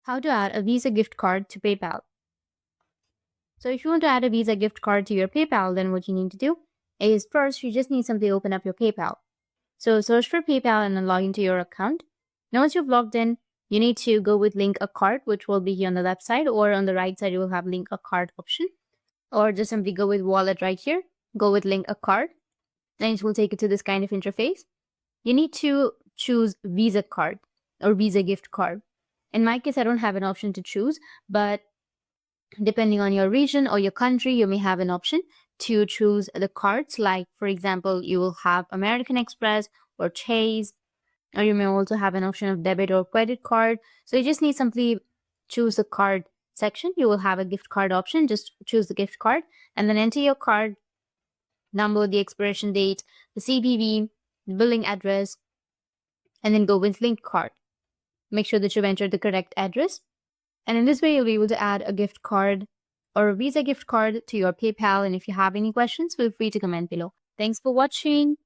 How to add a Visa gift card to PayPal. So if you want to add a Visa gift card to your PayPal, then what you need to do is first you just need something to open up your PayPal. So search for PayPal and then log into your account. Now once you've logged in, you need to go with link a card, which will be here on the left side, or on the right side you will have link a card option. Or just simply go with wallet right here. Go with link a card. Then it will take you to this kind of interface. You need to choose Visa card or Visa gift card. In my case, I don't have an option to choose, but depending on your region or your country, you may have an option to choose the cards. Like, for example, you will have American Express or Chase, or you may also have an option of debit or credit card. So you just need simply choose the card section. You will have a gift card option. Just choose the gift card and then enter your card number, the expiration date, the CVV, the billing address, and then go with link card. Make sure that you've entered the correct address. And in this way, you'll be able to add a gift card or a Visa gift card to your PayPal. And if you have any questions, feel free to comment below. Thanks for watching.